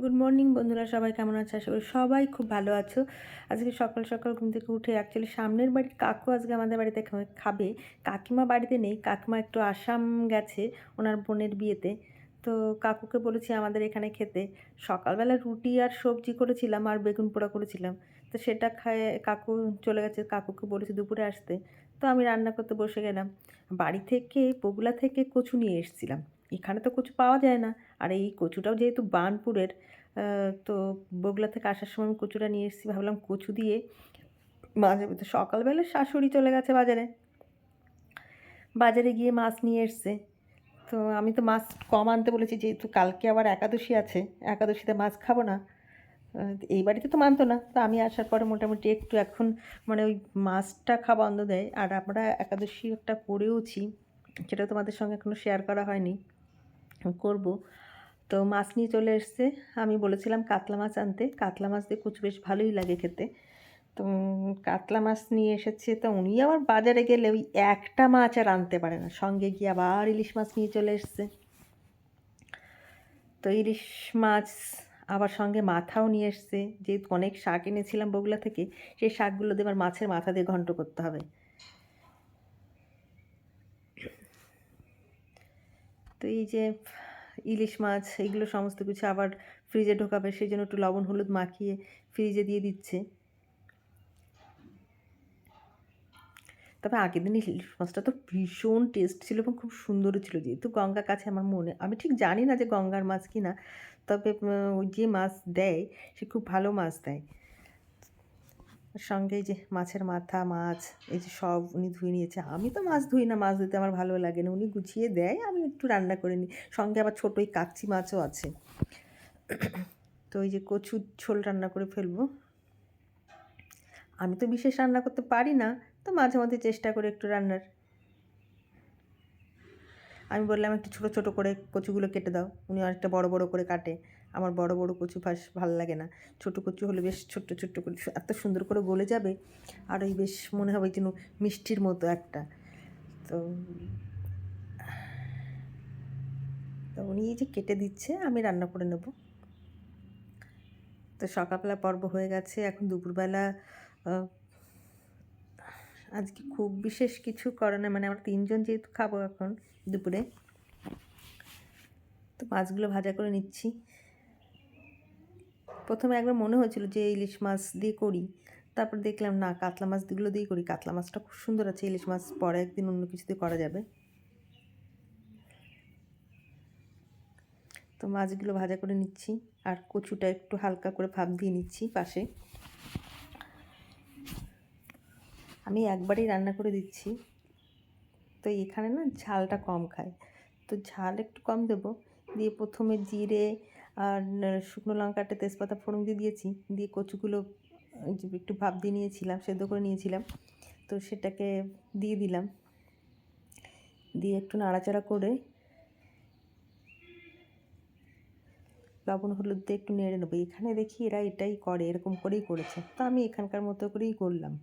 Good morning বন্ধুরা, সবাই কেমন আছে? আশা করি সবাই খুব ভালো আছো। আজকে সকাল সকাল ঘুম থেকে উঠে অ্যাকচুয়ালি সামনের বাড়ির কাকু আজকে আমাদের বাড়িতে খাবে। কাকিমা বাড়িতে নেই, কাকিমা একটু আসাম গেছে ওনার বোনের বিয়েতে। তো কাকুকে বলেছি আমাদের এখানে খেতে। সকালবেলা রুটি আর সবজি করেছিলাম আর বেগুন পোড়া করেছিলাম। তো সেটা খায় কাকু চলে গেছে, কাকুকে বলেছি দুপুরে আসতে। তো আমি রান্না করতে বসে গেলাম। বাড়ি থেকে বগুলা থেকে কচু নিয়ে এসেছিলাম। এখানে তো কচু পাওয়া যায় না। আর এই কচুটাও যেহেতু বার্নপুরের, তো বগুলা থেকে আসার সময় আমি কচুটা নিয়ে এসেছি, ভাবলাম কচু দিয়ে মাঝে মধ্যে। সকালবেলা শাশুড়ি চলে গেছে বাজারে, বাজারে গিয়ে মাছ নিয়ে এসছে। তো আমি তো মাছ কম আনতে বলেছি, যেহেতু কালকে আবার একাদশী আছে, একাদশীতে মাছ খাবো না। এই বাড়িতে তো মানতো না, তো আমি আসার পরে মোটামুটি একটু এখন মানে ওই মাছটা খাওয়া বন্ধ দেয়। আর আমরা একাদশী একটা করেওছি, সেটা তোমাদের সঙ্গে এখনও শেয়ার করা হয়নি, করব। তো মাছ নিয়ে চলে এসছে। আমি বলেছিলাম কাতলা মাছ আনতে, কাতলা মাছ দিয়ে কচু বেশ ভালোই লাগে খেতে। তো কাতলা মাছ নিয়ে এসেছে। তো উনি আবার বাজারে গেলে ওই একটা মাছ আর আনতে পারে না, সঙ্গে গিয়ে আবার ইলিশ মাছ নিয়ে চলে এসছে। তো ইলিশ মাছ আবার সঙ্গে মাথাও নিয়ে এসছে, যেহেতু অনেক শাক এনেছিলাম বগুলা থেকে, সেই শাকগুলো দিয়ে আবার মাছের মাথা দিয়ে ঘন্ট করতে হবে। তো এই যে ইলিশ মাছ এগুলো সমস্ত কিছু আবার ফ্রিজে ঢোকাবে, সেই জন্য একটু লবণ হলুদ মাখিয়ে ফ্রিজে দিয়ে দিচ্ছে। তবে আগের দিন ইলিশ মাছটা তো ভীষণ টেস্ট ছিল এবং খুব সুন্দরও ছিল। যেহেতু গঙ্গার কাছে আমার মনে, আমি ঠিক জানি না যে গঙ্গার মাছ কি না, তবে ওই যে মাছ দেয় সে খুব ভালো মাছ দেয়। সঙ্গে এই যে মাছের মাথা, মাছ, এই যে সব উনি ধুয়ে নিয়েছে। আমি তো মাছ ধুই না, মাছ ধুতে আমার ভালো লাগে না, উনি গুছিয়ে দেয়, আমি একটু রান্না করে নিই। সঙ্গে আবার ছোটো ওই কাচ্চি মাছও আছে। তো ওই যে কচুর ঝোল রান্না করে ফেলবো। আমি তো বিশেষ রান্না করতে পারি না, তো মাঝে মধ্যে চেষ্টা করে একটু রান্নার। আমি বললাম একটু ছোটো ছোটো করে কচুগুলো কেটে দাও, উনি অনেকটা বড় বড় করে কাটে। আমার বড় বড় কচু ভালো লাগে না, ছোটো কচু হলে বেশ ছোট্ট ছোট্ট করে এত সুন্দর করে গলে যাবে, আর ওই বেশ মনে হবে যেন মিষ্টির মতো একটা। তো তো উনি এই যে কেটে দিচ্ছে, আমি রান্না করে নেব। তো সকালবেলা পর্ব হয়ে গেছে, এখন দুপুরবেলা আজকে খুব বিশেষ কিছু করে না, মানে আমরা তিনজন যেহেতু খাবো এখন দুপুরে। তো মাছগুলো ভাজা করে নিচ্ছি। প্রথমে একবার মনে হয়েছিল যে ইলিশ মাছ দিয়ে করি, তারপর দেখলাম না, কাতলা মাছগুলো দিয়েই করি। কাতলা মাছটা খুব সুন্দর আছে, ইলিশ মাছ পরে একদিন অন্য কিছু দিয়ে করা যাবে। তো মাছগুলো ভাজা করে নিচ্ছি, আর কচুটা একটু হালকা করে ভাপ দিয়ে নিচ্ছি পাশে। আমি একবারই রান্না করে দিচ্ছি, তো এখানে না ঝালটা কম খায়, তো ঝাল একটু কম দেবো। দিয়ে প্রথমে জিরে আর শুকনো লঙ্কাটা তেজপাতা ফোড়ন দিয়ে দিয়েছি, দিয়ে কচুগুলো একটু ভাপ দিয়ে নিয়েছিলাম, সেদ্ধ করে নিয়েছিলাম, তো সেটাকে দিয়ে দিলাম। দিয়ে একটু নাড়াচাড়া করে লবণ হলুদ দিয়ে একটু নেড়ে নেবো। এখানে দেখি এরা এটাই করে, এরকম করেই করেছে, তো আমি এখানকার মতো করেই করলাম।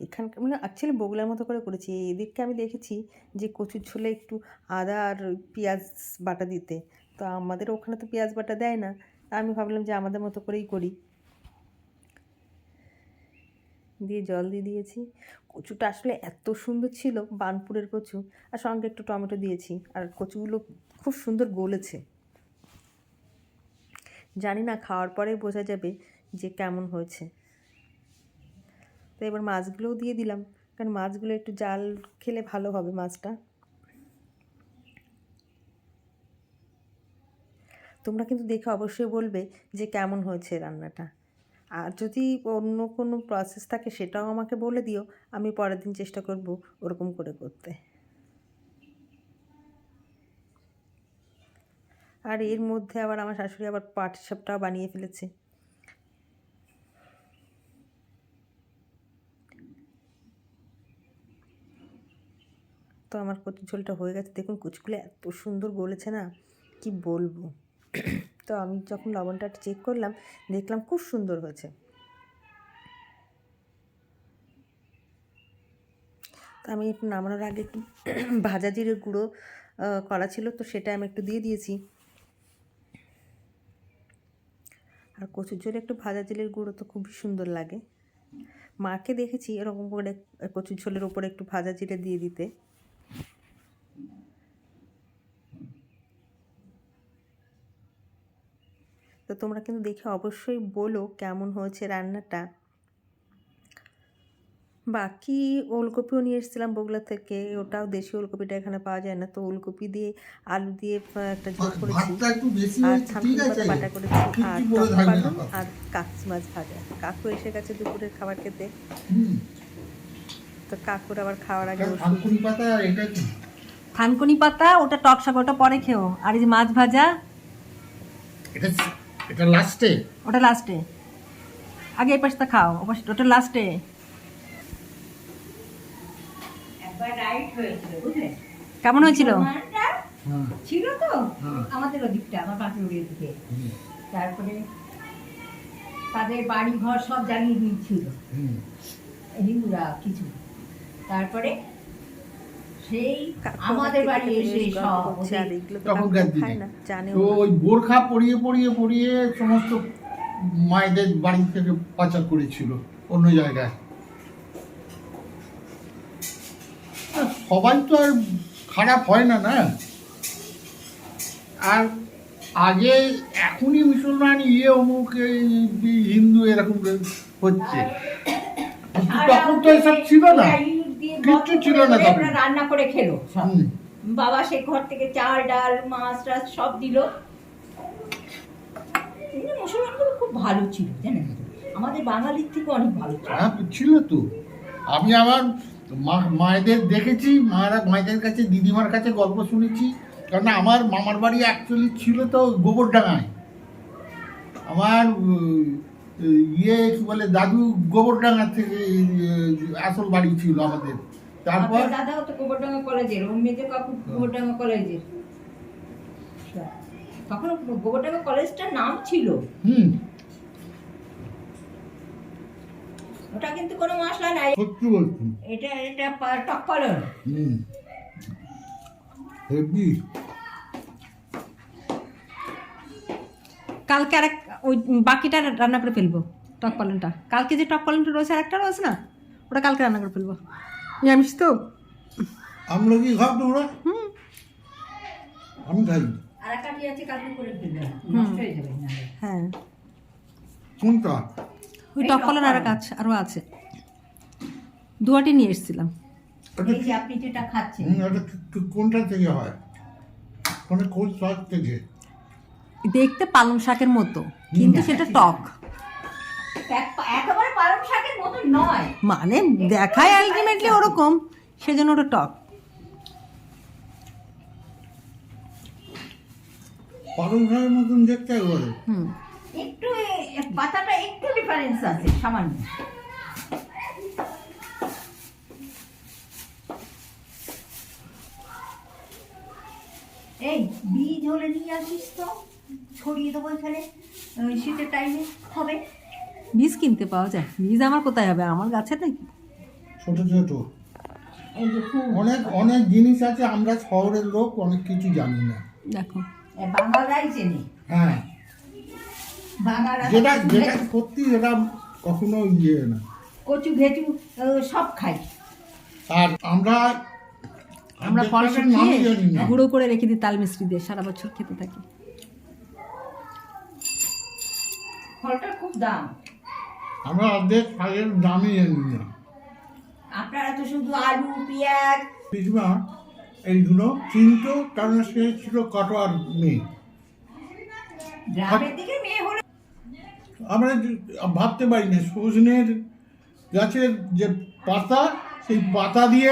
এখানকার মানে অ্যাকচুয়ালি বগুলার মতো করে করেছি। এদিককে আমি দেখেছি যে কচুর ঝোলে একটু আদা আর পেঁয়াজ বাটা দিতে, তো আমাদের ওখানে তো পেঁয়াজ বাটা দেয় না, আমি ভাবলাম যে আমাদের মতো করেই করি। দিয়ে জল দিয়ে দিয়েছি। কচুটা আসলে এত সুন্দর ছিল, বার্নপুরের কচু, আর সঙ্গে একটু টমেটো দিয়েছি, আর কচুগুলো খুব সুন্দর গলেছে। জানি না, খাওয়ার পরে বোঝা যাবে যে কেমন হয়েছে। তো এবার মাছগুলোও দিয়ে দিলাম, কারণ মাছগুলো একটু জাল খেলে ভালো হবে মাছটা। তোমরা কিন্তু দেখে অবশ্যই বলবে যে কেমন হয়েছে রান্নাটা। আর যদি অন্য কোনো প্রসেস থাকে সেটাও আমাকে বলে দিও, আমি পরের দিন চেষ্টা করব ওরকম করে করতে। আর এর মধ্যে আবার আমার শাশুড়ি আবার পাটিসাপটাও বানিয়ে ফেলেছে। তো আমার কচু ঝোলটা হয়ে গেছে, দেখুন কচুগুলো এত সুন্দর গলেছে না, কি বলবো। তো আমি যখন লবণটা চেক করলাম, দেখলাম খুব সুন্দর হয়েছে। আমি একটু নামানোর আগে একটু ভাজা জিরের গুঁড়ো করা ছিল, তো সেটা আমি একটু দিয়ে দিয়েছি। আর কচুর ঝোলে একটু ভাজা জিরের গুঁড়ো তো খুবই সুন্দর লাগে। মাকে দেখেছি এরকম করে কচুর ঝোলের ওপরে একটু ভাজা জিরে দিয়ে দিতে। তো তোমরা কিন্তু দেখে অবশ্যই বলো কেমন হয়েছে রান্নাটা। বাকি ওলকপিও নিয়ে এসেছিলাম বগুড়া থেকে, ওটাও দেশি ওলকপিটা এখানে পাওয়া যায় না, তো ওলকপি দিয়ে আলু দিয়ে একটা ঝোল করেছি, আর ছামকিনি পাতা বাটা করেছি, আর টক পালং আর কাকচি মাছ ভাজা। কাকু এসে গেছে দুপুরের খাবার খেতে, তো কাকুর আবার খাওয়ার আগে থানকুনি পাতা, ওটা টক শাক, ওটা পরে খেও। আর এই যে মাছ ভাজা, এটা লাস্টে, ওটা লাস্টে। আগে এই পাশটা খাও, ওটা লাস্টে। কেমন হয়েছিল? ছিল তো আমাদের ওদিকটা, আমার পাশের ওদিক দিকে। তারপরে তাদের বাড়ি ঘর সব জ্বালিয়ে দিয়েছিল হিন্দুরা কিছু। তারপরে সেই আমাদের বাড়ি এসে সব তখনকার দিনে তো ওই বোরখা পরিয়ে পরিয়ে পরিয়ে সমস্ত মায়েদের বাড়ি থেকে পাচার করেছিল অন্য জায়গায়। সবাই তো আর খারাপ হয় না, না। আর আগে এখনই মুসলমান অমুক হিন্দু এরকম হচ্ছে, তখন তো এসব ছিল না, কিচ্ছু ছিল না। তখন রান্না করে খেলো সব, বাবা সে ঘর থেকে চাল ডাল মাছ টাছ সব দিল। মুসলমানগুলো খুব ভালো ছিল জানেন, আমাদের বাঙালির থেকে অনেক ভালো ছিল তো। আমি আমার মায়েদের দেখেছি, মায়েদের কাছে দিদিমার কাছে গল্প শুনেছি, কারণ আমার মামার বাড়ি অ্যাকচুয়ালি ছিল তো গোবরডাঙ্গায়। আমার কি বলে দাদু গোবরডাঙ্গা থেকে আসল বাড়ি ছিল আমাদের। তারপর দাদাও তো গোবরডাঙ্গা কলেজের, ওর মেজো কাকু গোবরডাঙ্গা কলেজের। তখন গোবরডাঙ্গা কলেজটার নাম ছিল। ওটা কিন্তু কোনো মশলা নাই, সত্যি বলছি। এটা টক পালং। হেভি। কালকে আরেক ওই বাকিটা রান্না করে ফেলবো, টক পালনটা। কালকে যে টক পালনটা রয়েছে আরেকটা রয়েছে না, ওটা কালকে রান্না করে ফেলবো। নিরামিষ তো। আমরা কি খাও তোমরা? আমি খাই। আরেকটা কি আছে কালকে করে ফেলবো, নষ্ট হয়ে যাবে না। হ্যাঁ, কোনটা? ওই টক পালন আরও আছে, দুয়াটি নিয়ে এসেছিলাম। এই যে আপনি যেটা খাচ্ছেন, কোনটা থেকে হয়? কোন শাক থেকে? দেখতে পালং শাকের মতো, কিন্তু সেটা টক। একেবারে পালং শাকের মতো নয়, মানে দেখায় আলটিমেটলি ওরকম, সেজন্য ওটা টক। পালং শাকের মতন দেখতে একবারে। একটু পাতাটা একটু ডিফারেন্স আছে সামান্য। এই বীজ হলে নিয়ে আসিস তো, ছড়িয়ে দেবো এখানে শীতের টাইমে হবে। বীজ কিনতে পাওয়া যায়? বীজ আমার কোথায় হবে, আমার গাছে নাকি। ছোট ছোট অনেক অনেক জিনিস আছে, আমরা শহরের লোক অনেক কিছু জানি না। দেখো, বাঙালরাই চেনে। হ্যাঁ, যেটা যেটা সত্যি সেটা কখনো না। কচু ঘেটু সব খাই। আর আমরা ফল শুকিয়ে গুঁড়ো করে রেখে দিই তাল মিষ্টি দিয়ে, সারা বছর খেতে থাকি। ফলটার খুব দাম, আমরা অর্ধেক শাকের দামই জানি না। আপনারা তো শুধু আলু পেঁয়াজ। পিসমা এইগুলো কিন্তু, কারণ সে ছিল কাটোয়ার মেয়ে। গ্রামের দিকে মেয়ে হলে আমরা ভাবতে পারি না, সজনের গাছের যে পাতা, সেই পাতা দিয়ে